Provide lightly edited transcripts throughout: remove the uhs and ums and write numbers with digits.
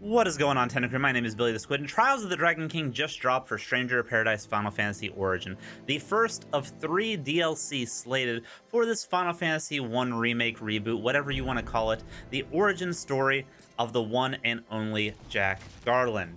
What is going on, Tentacrew? My name is Billy the Squid, and Trials of the Dragon King just dropped for Stranger of Paradise Final Fantasy Origin, the first of 3 DLC slated for this Final Fantasy 1 remake, reboot, whatever you want to call it, the origin story of the one and only Jack Garland.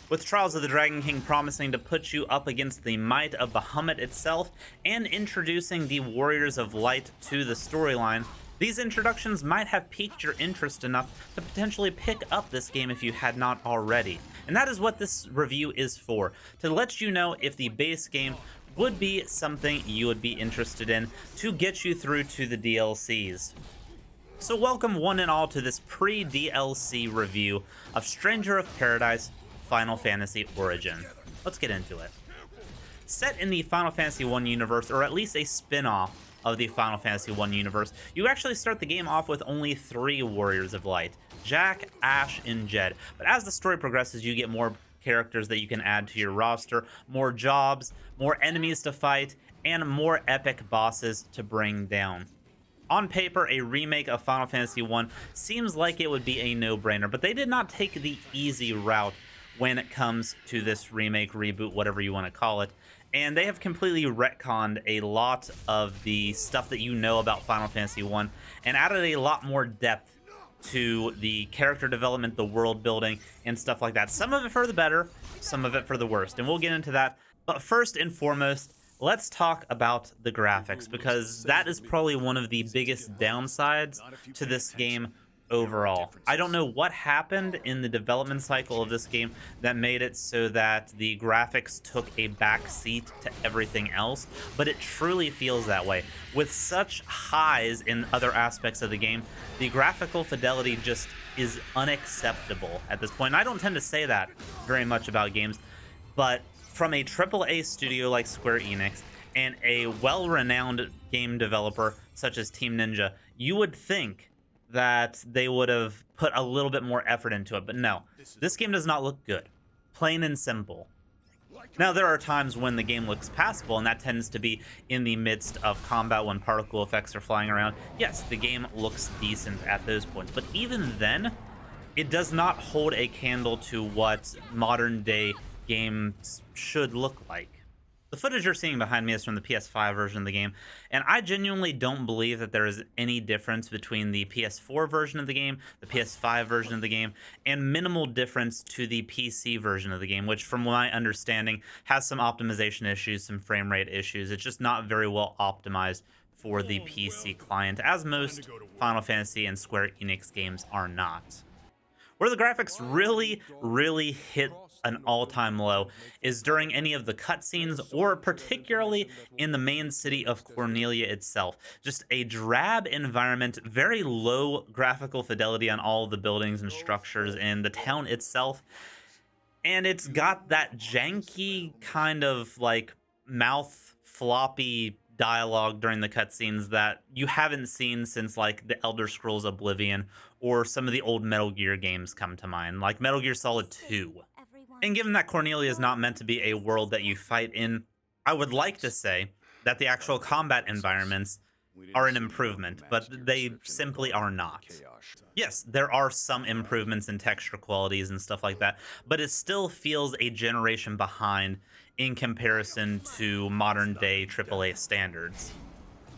With Trials of the Dragon King promising to put you up against the might of Bahamut itself and introducing the Warriors of Light to the storyline, these introductions might have piqued your interest enough to potentially pick up this game if you had not already. And that is what this review is for, to let you know if the base game would be something you would be interested in to get you through to the DLCs. So welcome one and all to this pre-DLC review of Stranger of Paradise Final Fantasy Origin. Let's get into it. Set in the Final Fantasy 1 universe, or at least a spin-off of the Final Fantasy 1 universe, you actually start the game off with only 3 Warriors of Light: Jack, Ash, and Jed. But as the story progresses, you get more characters that you can add to your roster, more jobs, more enemies to fight, and more epic bosses to bring down. On paper, a remake of Final Fantasy 1 seems like it would be a no-brainer, but they did not take the easy route when it comes to this remake, reboot, whatever you want to call it. And they have completely retconned a lot of the stuff that you know about Final Fantasy 1 and added a lot more depth to the character development, the world building, and stuff like that. Some of it for the better, some of it for the worst, and we'll get into that. But first and foremost, let's talk about the graphics, because that is probably one of the biggest downsides to this game overall. I don't know what happened in the development cycle of this game that made it so that the graphics took a back seat to everything else, but it truly feels that way. With such highs in other aspects of the game, the graphical fidelity just is unacceptable at this point. And I don't tend to say that very much about games, but from a AAA studio like Square Enix and a well-renowned game developer such as Team Ninja, you would think that they would have put a little bit more effort into it, but no, this game does not look good, plain and simple. Now, there are times when the game looks passable, and that tends to be in the midst of combat when particle effects are flying around. Yes, the game looks decent at those points, but even then, it does not hold a candle to what modern day games should look like. The footage you're seeing behind me is from the PS5 version of the game, and I genuinely don't believe that there is any difference between the PS4 version of the game, the PS5 version of the game, and minimal difference to the PC version of the game, which from my understanding has some optimization issues, some frame rate issues. It's just not very well optimized for the PC client, as most Final Fantasy and Square Enix games are not. Where the graphics really hit an all-time low is during any of the cutscenes, or particularly in the main city of Cornelia itself. Just a drab environment, very low graphical fidelity on all of the buildings and structures and the town itself. And it's got that janky kind of like mouth floppy dialogue during the cutscenes that you haven't seen since like the Elder Scrolls Oblivion or some of the old Metal Gear games come to mind, like Metal Gear Solid 2. And given that Cornelia is not meant to be a world that you fight in, I would like to say that the actual combat environments are an improvement, but they simply are not. Yes, there are some improvements in texture qualities and stuff like that, but it still feels a generation behind in comparison to modern day AAA standards.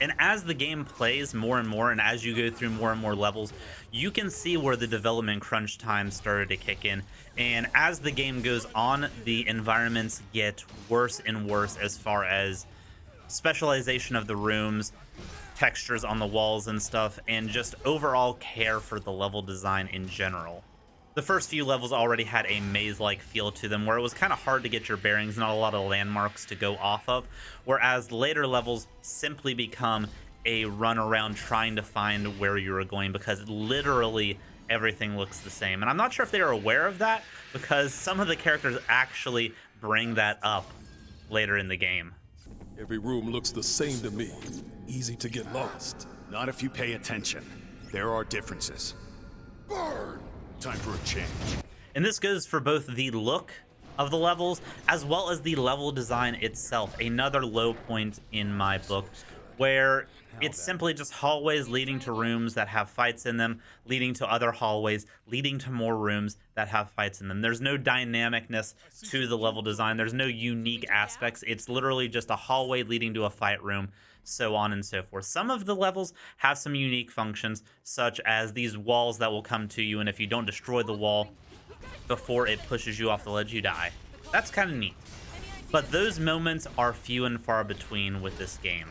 And as the game plays more and more, and as you go through more and more levels, you can see where the development crunch time started to kick in. And as the game goes on, the environments get worse and worse as far as specialization of the rooms, textures on the walls and stuff, and just overall care for the level design in general. The first few levels already had a maze-like feel to them, where it was kind of hard to get your bearings, not a lot of landmarks to go off of, whereas later levels simply become a run around trying to find where you were going, because literally everything looks the same. And I'm not sure if they are aware of that, because some of the characters actually bring that up later in the game. Every room looks the same to me. Easy to get lost. Not if you pay attention. There are differences. Burn! Time for a change. And this goes for both the look of the levels as well as the level design itself. Another low point in my book where it's simply just hallways leading to rooms that have fights in them, leading to other hallways, leading to more rooms that have fights in them. There's no dynamicness to the level design. There's no unique aspects. It's literally just a hallway leading to a fight room, so on and so forth. Some of the levels have some unique functions, such as these walls that will come to you, and if you don't destroy the wall before it pushes you off the ledge, you die. That's kind of neat. But those moments are few and far between with this game.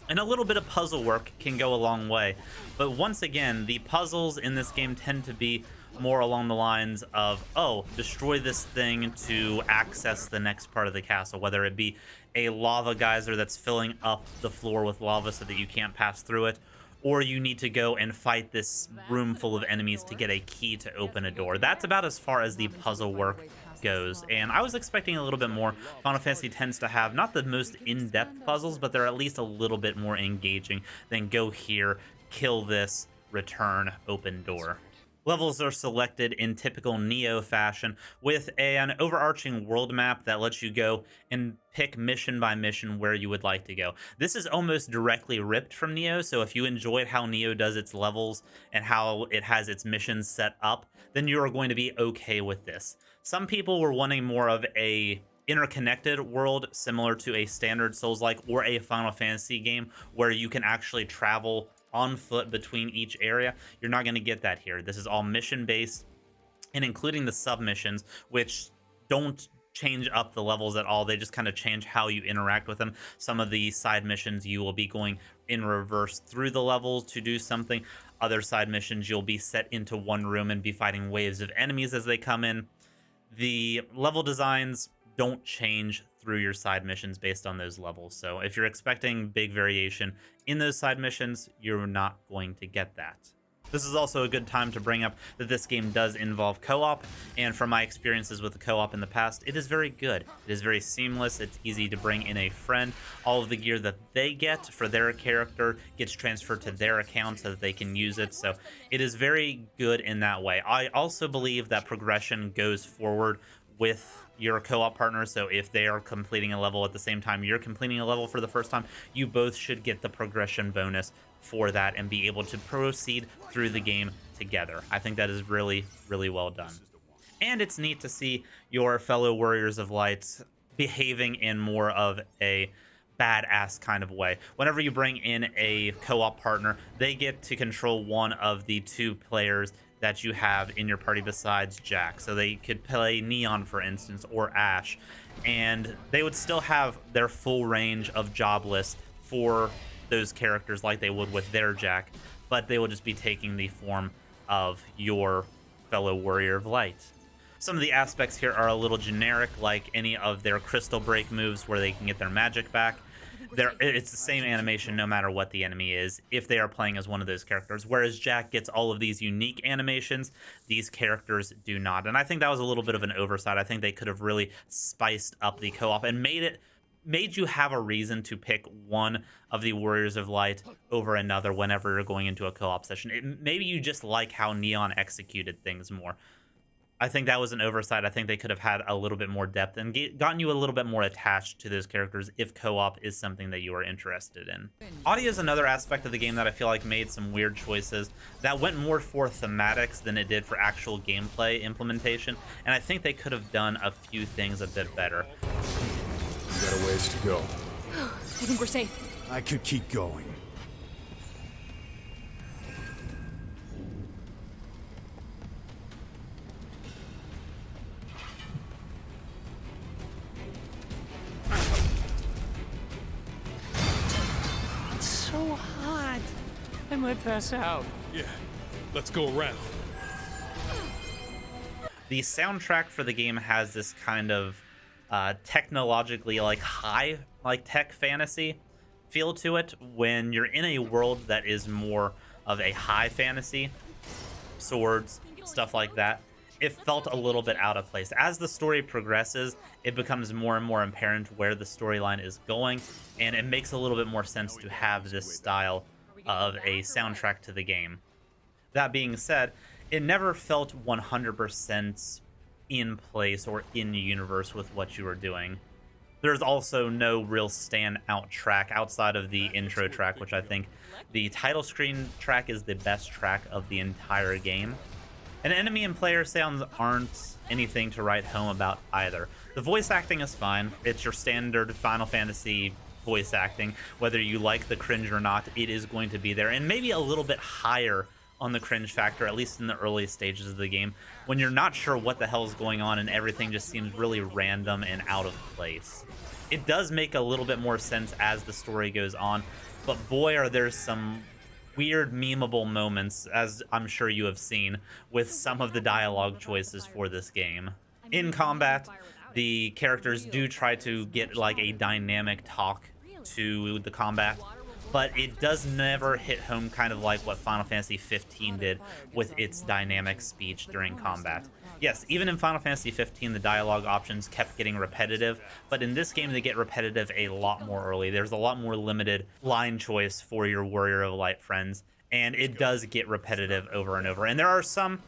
And a little bit of puzzle work can go a long way. But once again, the puzzles in this game tend to be more along the lines of, oh, destroy this thing to access the next part of the castle, whether it be a lava geyser that's filling up the floor with lava so that you can't pass through it, or you need to go and fight this room full of enemies to get a key to open a door. That's about as far as the puzzle work goes, and I was expecting a little bit more. Final Fantasy tends to have not the most in-depth puzzles, but they're at least a little bit more engaging than go here, kill this, return, open door. Levels are selected in typical Neo fashion with an overarching world map that lets you go and pick mission by mission where you would like to go. This is almost directly ripped from Neo, so if you enjoyed how Neo does its levels and how it has its missions set up, then you are going to be okay with this. Some people were wanting more of a interconnected world similar to a standard Souls-like or a Final Fantasy game where you can actually travel on foot between each area. You're not going to get that here. This is all mission based, and including the submissions, which don't change up the levels at all. They just kind of change how you interact with them. Some of the side missions you will be going in reverse through the levels to do something. Other side missions you'll be set into one room and be fighting waves of enemies as they come in. The level designs don't change through your side missions based on those levels. So if you're expecting big variation in those side missions, you're not going to get that. This is also a good time to bring up that this game does involve co-op, and from my experiences with the co-op in the past, it is very good. It is very seamless. It's easy to bring in a friend. All of the gear that they get for their character gets transferred to their account so that they can use it. So it is very good in that way. I also believe that progression goes forward with your co-op partner. So if they are completing a level at the same time you're completing a level for the first time, you both should get the progression bonus for that and be able to proceed through the game together. I think that is really, really well done. And it's neat to see your fellow Warriors of Light behaving in more of a badass kind of way. Whenever you bring in a co-op partner, they get to control one of the two players that you have in your party besides Jack. So they could play Neon, for instance, or Ash, and they would still have their full range of job list for those characters like they would with their Jack, but they will just be taking the form of your fellow Warrior of Light. Some of the aspects here are a little generic, like any of their crystal break moves where they can get their magic back. It's the same animation no matter what the enemy is, if they are playing as one of those characters. Whereas Jack gets all of these unique animations, these characters do not. And I think that was a little bit of an oversight. I think they could have really spiced up the co-op and made you have a reason to pick one of the Warriors of Light over another whenever you're going into a co-op session. Maybe you just like how Neon executed things more. I think that was an oversight. I think they could have had a little bit more depth and gotten you a little bit more attached to those characters if co-op is something that you are interested in. Audio is another aspect of the game that I feel like made some weird choices that went more for thematics than it did for actual gameplay implementation, and I think they could have done a few things a bit better. You got a ways to go. I think we're safe. I could keep going. So hot. I might pass out. Yeah, let's go around. The soundtrack for the game has this kind of technologically high tech fantasy feel to it when you're in a world that is more of a high fantasy, swords, stuff like that. It felt a little bit out of place. As the story progresses, it becomes more and more apparent where the storyline is going, and it makes a little bit more sense to have this style of a soundtrack to the game. That being said, it never felt 100% in place or in the universe with what you were doing. There's also no real standout track outside of the intro track, which I think the title screen track is the best track of the entire game. And enemy and player sounds aren't anything to write home about either. The voice acting is fine. It's your standard Final Fantasy voice acting. Whether you like the cringe or not, it is going to be there. And maybe a little bit higher on the cringe factor, at least in the early stages of the game, when you're not sure what the hell is going on and everything just seems really random and out of place. It does make a little bit more sense as the story goes on, but boy, are there some weird memeable moments, as I'm sure you have seen, with some of the dialogue choices for this game. In combat, the characters do try to get like a dynamic talk to the combat, but it does never hit home, kind of like what Final Fantasy 15 did with its dynamic speech during combat. Yes, even in Final Fantasy 15, the dialogue options kept getting repetitive, but in this game, they get repetitive a lot more early. There's a lot more limited line choice for your Warrior of Light friends, and it does get repetitive over and over. And there are some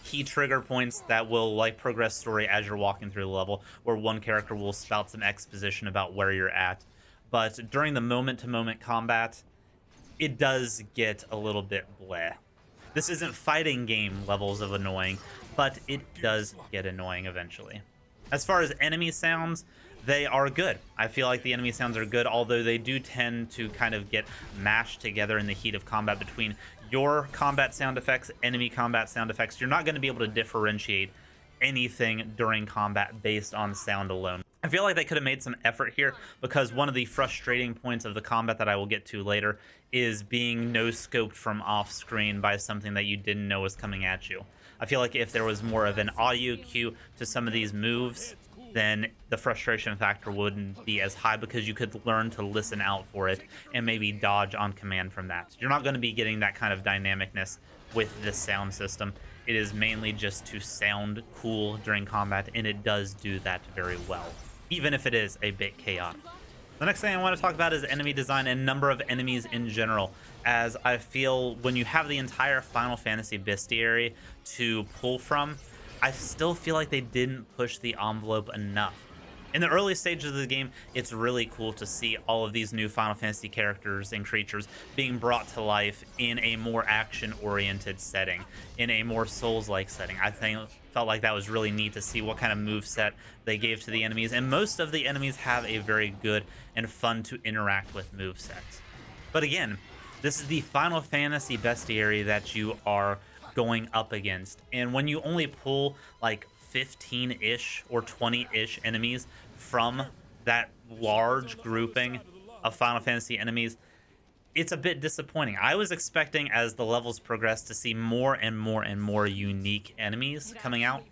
key trigger points that will like progress story as you're walking through the level, where one character will spout some exposition about where you're at. But during the moment-to-moment combat, it does get a little bit bleh. This isn't fighting game levels of annoying, but it does get annoying eventually. As far as enemy sounds, they are good. I feel like the enemy sounds are good, although they do tend to kind of get mashed together in the heat of combat between your combat sound effects, enemy combat sound effects. You're not going to be able to differentiate anything during combat based on sound alone. I feel like they could have made some effort here, because one of the frustrating points of the combat that I will get to later is being no-scoped from off-screen by something that you didn't know was coming at you. I feel like if there was more of an audio cue to some of these moves, then the frustration factor wouldn't be as high, because you could learn to listen out for it and maybe dodge on command from that. You're not going to be getting that kind of dynamicness with this sound system. It is mainly just to sound cool during combat, and it does do that very well, even if it is a bit chaotic. The next thing I want to talk about is enemy design and number of enemies in general, as I feel when you have the entire Final Fantasy bestiary to pull from, I still feel like they didn't push the envelope enough. In the early stages of the game, it's really cool to see all of these new Final Fantasy characters and creatures being brought to life in a more action-oriented setting, in a more Souls-like setting. I felt like that was really neat to see what kind of moveset they gave to the enemies, and most of the enemies have a very good and fun to interact with movesets. But again, this is the Final Fantasy bestiary that you are going up against, and when you only pull like 15-ish or 20-ish enemies from that large grouping of Final Fantasy enemies, it's a bit disappointing. I was expecting, as the levels progress, to see more and more and more unique enemies coming out.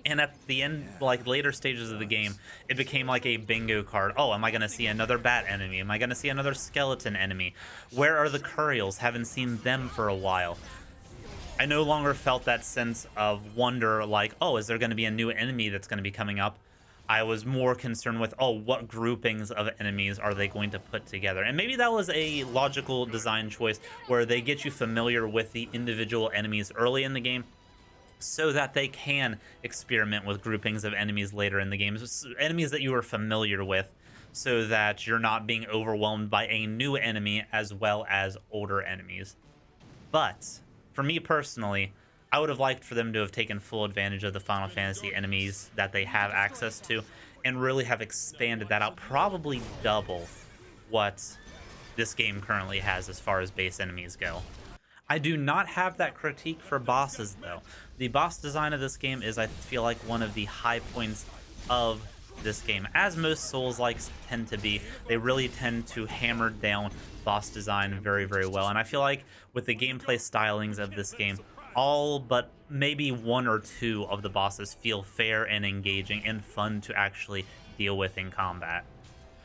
And at the end, like later stages of the game, it became like a bingo card. Oh, am I going to see another bat enemy? Am I going to see another skeleton enemy? Where are the Curials? Haven't seen them for a while. I no longer felt that sense of wonder, like, oh, is there going to be a new enemy that's going to be coming up? I was more concerned with, oh, what groupings of enemies are they going to put together? And maybe that was a logical design choice, where they get you familiar with the individual enemies early in the game, so that they can experiment with groupings of enemies later in the game, enemies that you are familiar with, so that you're not being overwhelmed by a new enemy as well as older enemies. But for me personally, I would have liked for them to have taken full advantage of the Final Fantasy enemies that they have access to and really have expanded that out, probably double what this game currently has as far as base enemies go. I do not have that critique for bosses, though. The boss design of this game is, I feel like, one of the high points of this game. As most Souls-likes tend to be, they really tend to hammer down boss design very, very well. And I feel like with the gameplay stylings of this game, all but maybe one or two of the bosses feel fair and engaging and fun to actually deal with in combat.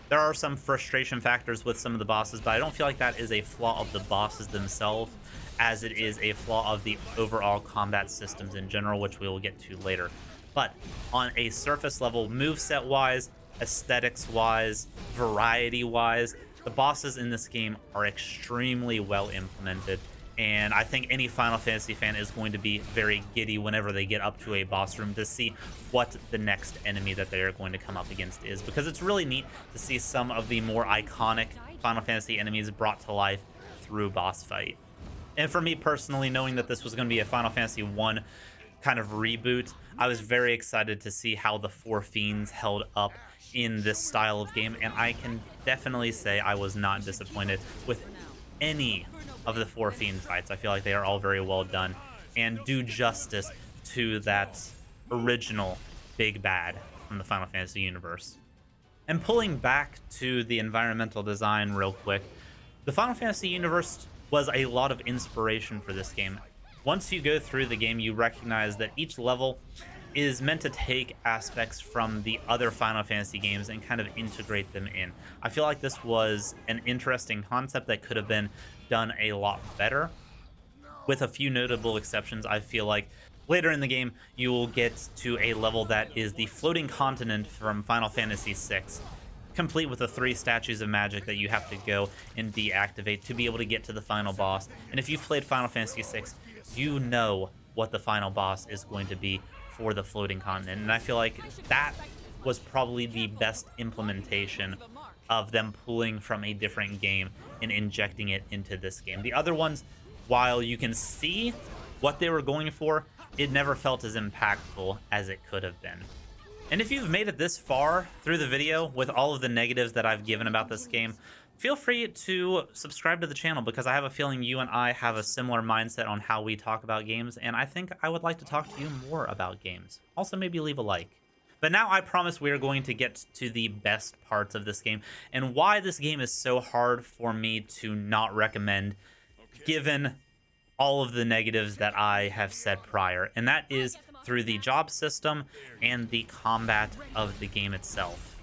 There are some frustration factors with some of the bosses, but I don't feel like that is a flaw of the bosses themselves, as it is a flaw of the overall combat systems in general, which we will get to later. But on a surface level, moveset wise, aesthetics wise, variety wise, the bosses in this game are extremely well implemented, And I think any Final Fantasy fan is going to be very giddy whenever they get up to a boss room to see what the next enemy that they are going to come up against is, because it's really neat to see some of the more iconic Final Fantasy enemies brought to life through boss fight. And for me personally, knowing that this was going to be a Final Fantasy 1 kind of reboot, I was very excited to see how the Four Fiends held up in this style of game, and I can definitely say I was not disappointed with any of the Four Fiend fights. I feel like they are all very well done and do justice to that original big bad from the Final Fantasy universe. And pulling back to the environmental design real quick, the Final Fantasy universe was a lot of inspiration for this game. Once you go through the game, you recognize that each level is meant to take aspects from the other Final Fantasy games and kind of integrate them in. I feel like this was an interesting concept that could have been done a lot better. With a few notable exceptions, I feel like later in the game, you will get to a level that is the floating continent from Final Fantasy VI, complete with the 3 statues of magic that you have to go and deactivate to be able to get to the final boss. And if you've played Final Fantasy VI, you know what the final boss is going to be for the floating continent. And I feel like that was probably the best implementation of them pulling from a different game and injecting it into this game. The other ones, while you can see what they were going for, it never felt as impactful as it could have been. And if you've made it this far through the video with all of the negatives that I've given about this game, feel free to subscribe to the channel, because I have a feeling you and I have a similar mindset on how we talk about games, and I think I would like to talk to you more about games. Also, maybe leave a like. But now I promise we are going to get to the best parts of this game and why this game is so hard for me to not recommend, given all of the negatives that I have said prior. And that is through the job system and the combat of the game itself.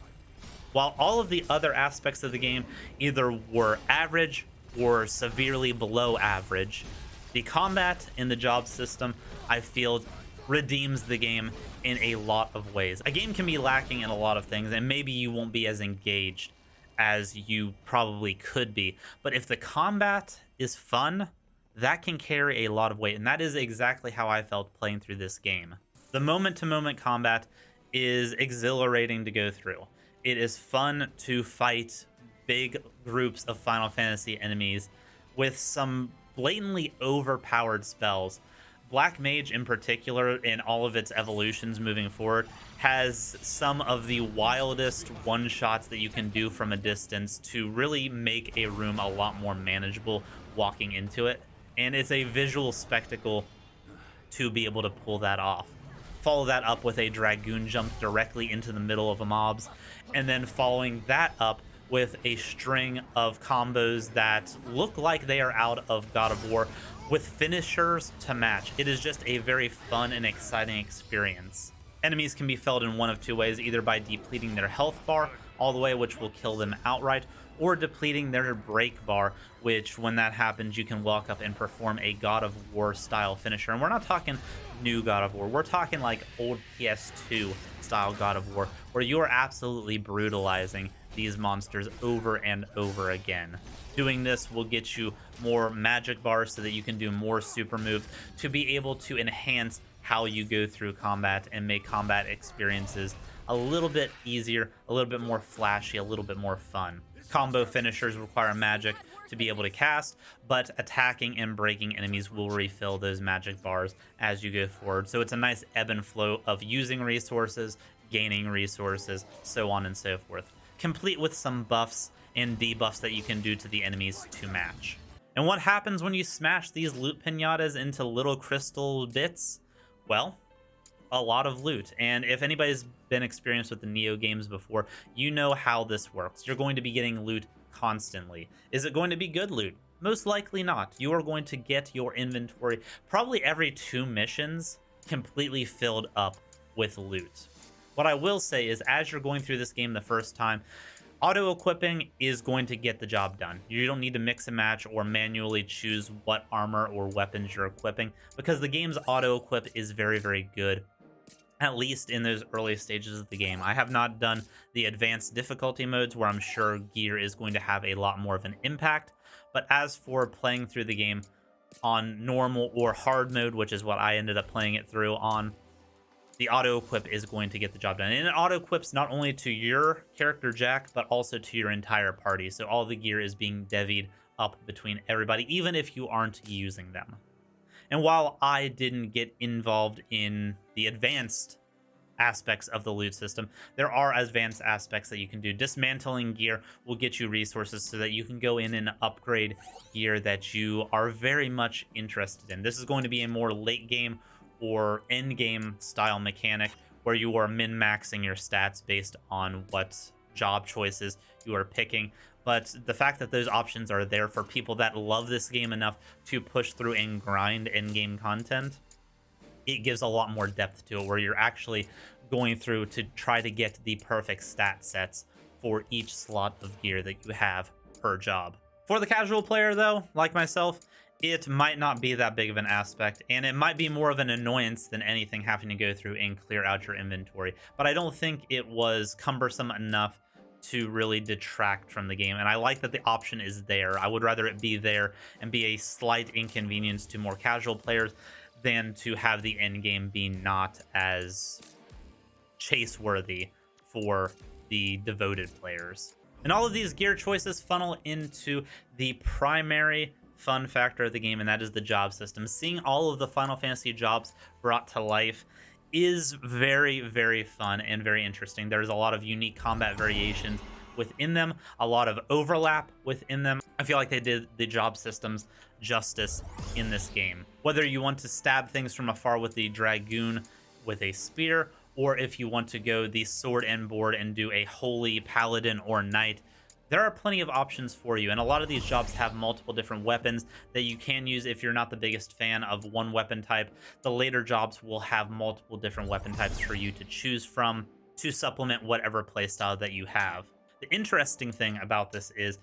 While all of the other aspects of the game either were average or severely below average, the combat in the job system, I feel, redeems the game in a lot of ways. A game can be lacking in a lot of things, and maybe you won't be as engaged as you probably could be. But if the combat is fun, that can carry a lot of weight, and that is exactly how I felt playing through this game. The moment-to-moment combat is exhilarating to go through. It is fun to fight big groups of Final Fantasy enemies with some blatantly overpowered spells. Black Mage in particular, in all of its evolutions moving forward, has some of the wildest one-shots that you can do from a distance to really make a room a lot more manageable walking into it. And it's a visual spectacle to be able to pull that off. Follow that up with a Dragoon jump directly into the middle of a mobs, and then following that up with a string of combos that look like they are out of God of War, with finishers to match. It is just a very fun and exciting experience. Enemies can be felled in one of two ways, either by depleting their health bar all the way, which will kill them outright, or depleting their break bar, which when that happens, you can walk up and perform a God of War style finisher. And we're not talking new God of War, we're talking like old PS2 style God of War, where you are absolutely brutalizing these monsters over and over again. Doing this will get you more magic bars so that you can do more super moves to be able to enhance how you go through combat and make combat experiences a little bit easier, a little bit more flashy, a little bit more fun. Combo finishers require magic to be able to cast, but attacking and breaking enemies will refill those magic bars as you go forward. So it's a nice ebb and flow of using resources, gaining resources, so on and so forth, complete with some buffs and debuffs that you can do to the enemies to match. And what happens when you smash these loot pinatas into little crystal bits? Well, a lot of loot. And if anybody's been experienced with the Neo games before, you know how this works. You're going to be getting loot constantly. Is it going to be good loot? Most likely not. You are going to get your inventory probably every 2 missions completely filled up with loot. What I will say is, as you're going through this game the first time, auto-equipping is going to get the job done. You don't need to mix and match or manually choose what armor or weapons you're equipping, because the game's auto-equip is very, very good, at least in those early stages of the game. I have not done the advanced difficulty modes, where I'm sure gear is going to have a lot more of an impact, but as for playing through the game, on normal or hard mode, which is what I ended up playing it through on, the auto equip is going to get the job done. And it auto equips not only to your character Jack, but also to your entire party. So all the gear is being divvied up between everybody, even if you aren't using them. And while I didn't get involved in the advanced aspects of the loot system, there are advanced aspects that you can do. Dismantling gear will get you resources so that you can go in and upgrade gear that you are very much interested in. This is going to be a more late game or end game style mechanic where you are min-maxing your stats based on what job choices you are picking. But the fact that those options are there for people that love this game enough to push through and grind end game content, it gives a lot more depth to it, where you're actually going through to try to get the perfect stat sets for each slot of gear that you have per job. For the casual player though, like myself, it might not be that big of an aspect, and it might be more of an annoyance than anything having to go through and clear out your inventory. But I don't think it was cumbersome enough to really detract from the game, and I like that the option is there. I would rather it be there and be a slight inconvenience to more casual players than to have the end game be not as chase-worthy for the devoted players. And all of these gear choices funnel into the primary fun factor of the game, and that is the job system. Seeing all of the Final Fantasy jobs brought to life is very, very fun and very interesting. There's a lot of unique combat variations within them, a lot of overlap within them. I feel like they did the job systems justice in this game. Whether you want to stab things from afar with the Dragoon with a spear, or if you want to go the sword and board and do a holy paladin or knight, there are plenty of options for you. And a lot of these jobs have multiple different weapons that you can use. If you're not the biggest fan of one weapon type, the later jobs will have multiple different weapon types for you to choose from to supplement whatever playstyle that you have. The interesting thing about this is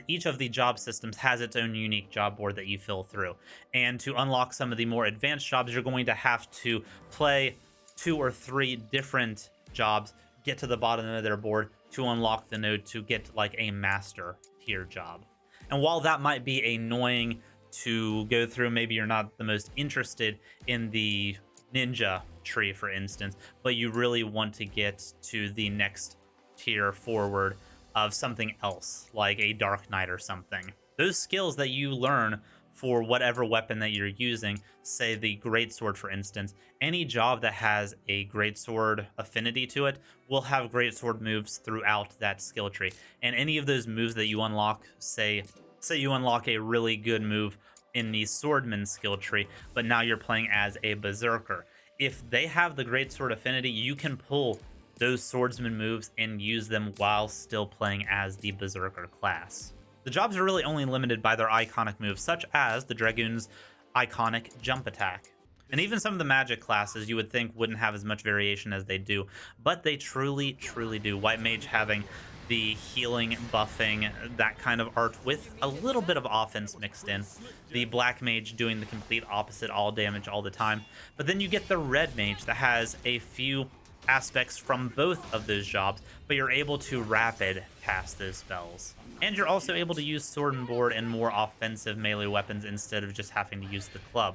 each of the job systems has its own unique job board that you fill through. And to unlock some of the more advanced jobs, you're going to have to play 2 or 3 different jobs, get to the bottom of their board to unlock the node to get like a master tier job. And while that might be annoying to go through, maybe you're not the most interested in the ninja tree, for instance, but you really want to get to the next tier forward of something else, like a Dark Knight or something. Those skills that you learn for whatever weapon that you're using, say the greatsword for instance, any job that has a greatsword affinity to it will have greatsword moves throughout that skill tree. And any of those moves that you unlock, say you unlock a really good move in the swordman skill tree, but now you're playing as a berserker. If they have the greatsword affinity, you can pull those swordsman moves and use them while still playing as the berserker class. The jobs are really only limited by their iconic moves, such as the Dragoon's iconic jump attack. And even some of the magic classes you would think wouldn't have as much variation as they do, but they truly, truly do. White Mage having the healing, buffing, that kind of art with a little bit of offense mixed in. The Black Mage doing the complete opposite, all damage all the time. But then you get the Red Mage that has a few aspects from both of those jobs, but you're able to rapid cast those spells. And you're also able to use sword and board and more offensive melee weapons instead of just having to use the club.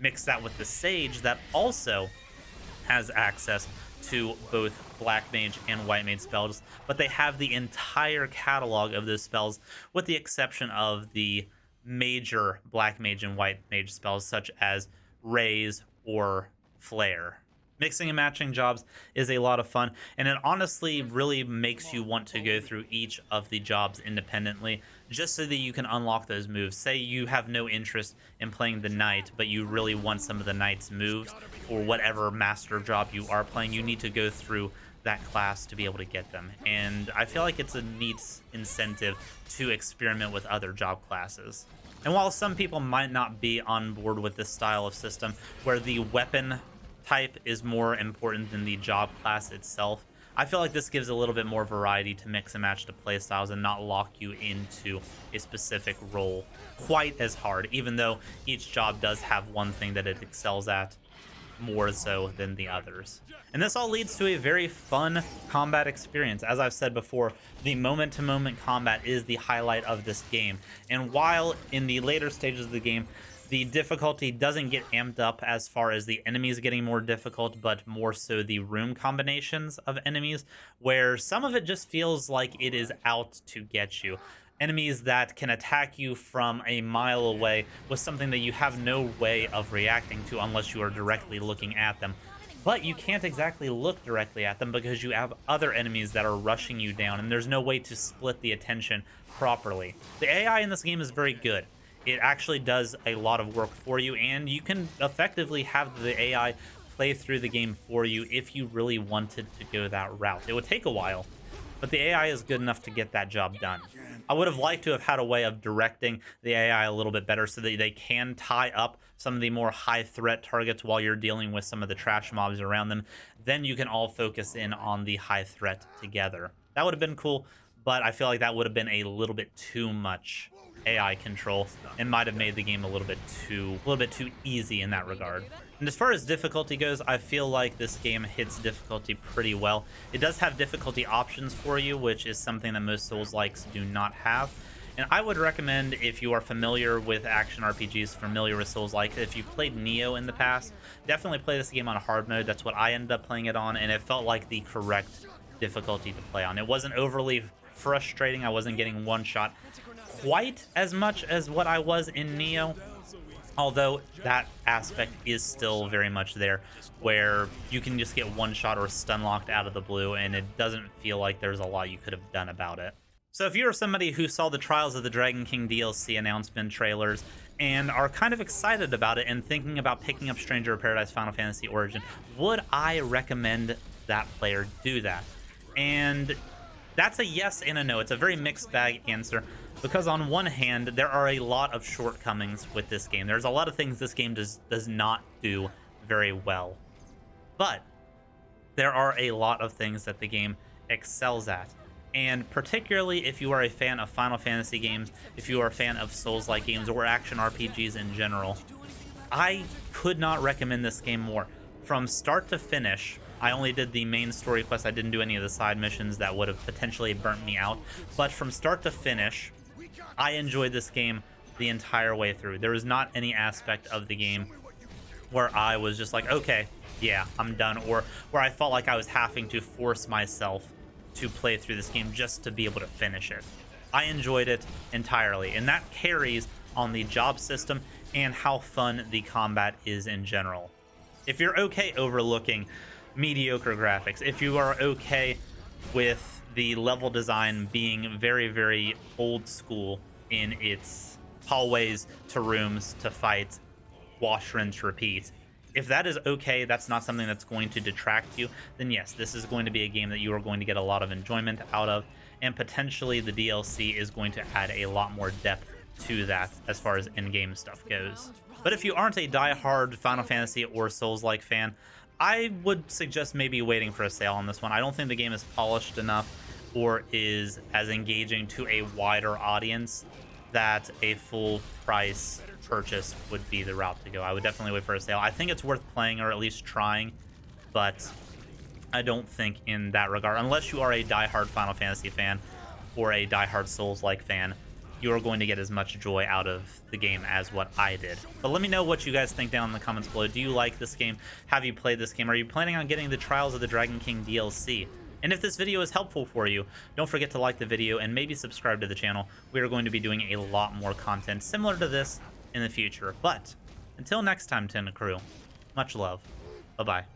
Mix that with the Sage that also has access to both Black Mage and White Mage spells, but they have the entire catalog of those spells with the exception of the major Black Mage and White Mage spells such as Raise or Flare. Mixing and matching jobs is a lot of fun, and it honestly really makes you want to go through each of the jobs independently just so that you can unlock those moves. Say you have no interest in playing the Knight, but you really want some of the Knight's moves for whatever master job you are playing. You need to go through that class to be able to get them, and I feel like it's a neat incentive to experiment with other job classes. And while some people might not be on board with this style of system where the weapon type is more important than the job class itself, I feel like this gives a little bit more variety to mix and match the playstyles and not lock you into a specific role quite as hard, even though each job does have one thing that it excels at more so than the others. And this all leads to a very fun combat experience. As I've said before, the moment-to-moment combat is the highlight of this game. And while in the later stages of the game, the difficulty doesn't get amped up as far as the enemies getting more difficult, but more so the room combinations of enemies, where some of it just feels like it is out to get you. Enemies that can attack you from a mile away with something that you have no way of reacting to unless you are directly looking at them. But you can't exactly look directly at them because you have other enemies that are rushing you down, and there's no way to split the attention properly. The AI in this game is very good. It actually does a lot of work for you, and you can effectively have the AI play through the game for you if you really wanted to go that route. It would take a while, but the AI is good enough to get that job done. I would have liked to have had a way of directing the AI a little bit better so that they can tie up some of the more high threat targets while you're dealing with some of the trash mobs around them. Then you can all focus in on the high threat together. That would have been cool, but I feel like that would have been a little bit too much AI control and might have made the game a little bit too easy in that regard. And as far as difficulty goes, I feel like this game hits difficulty pretty well. It does have difficulty options for you, which is something that most Souls-likes do not have. And I would recommend, if you are familiar with action RPGs, familiar with Souls-like, if you've played Neo in the past, definitely play this game on hard mode. That's what I ended up playing it on, and it felt like the correct difficulty to play on. It wasn't overly frustrating. I wasn't getting one shot quite as much as what I was in Neo, although that aspect is still very much there, where you can just get one shot or stun locked out of the blue, and it doesn't feel like there's a lot you could have done about it. So if you're somebody who saw the Trials of the Dragon King DLC announcement trailers and are kind of excited about it and thinking about picking up Stranger of Paradise Final Fantasy Origin, would I recommend that player do that? And that's a yes and a no. It's a very mixed bag answer, because on one hand, there are a lot of shortcomings with this game. There's a lot of things this game does not do very well. But there are a lot of things that the game excels at. And particularly if you are a fan of Final Fantasy games, if you are a fan of Souls-like games or action RPGs in general, I could not recommend this game more. From start to finish, I only did the main story quest. I didn't do any of the side missions that would have potentially burnt me out. But from start to finish, I enjoyed this game the entire way through. There was not any aspect of the game where I was just like, okay, yeah, I'm done, or where I felt like I was having to force myself to play through this game just to be able to finish it. I enjoyed it entirely, and that carries on the job system and how fun the combat is in general. If you're okay overlooking mediocre graphics, if you are okay with the level design being very, very old school in its hallways to rooms to fights, wash, rinse, repeat, if that is okay, that's not something that's going to detract you, then yes, this is going to be a game that you are going to get a lot of enjoyment out of, and potentially the DLC is going to add a lot more depth to that as far as in-game stuff goes. But if you aren't a die-hard Final Fantasy or Souls-like fan, I would suggest maybe waiting for a sale on this one. I don't think the game is polished enough or is as engaging to a wider audience that a full price purchase would be the route to go. I would definitely wait for a sale. I think it's worth playing, or at least trying, but I don't think in that regard, unless you are a diehard Final Fantasy fan or a diehard Souls-like fan, you are going to get as much joy out of the game as what I did. But let me know what you guys think down in the comments below. Do you like this game? Have you played this game? Are you planning on getting the Trials of the Dragon King DLC? And if this video is helpful for you, don't forget to like the video and maybe subscribe to the channel. We are going to be doing a lot more content similar to this in the future. But until next time, Tenta Crew, much love. Bye-bye.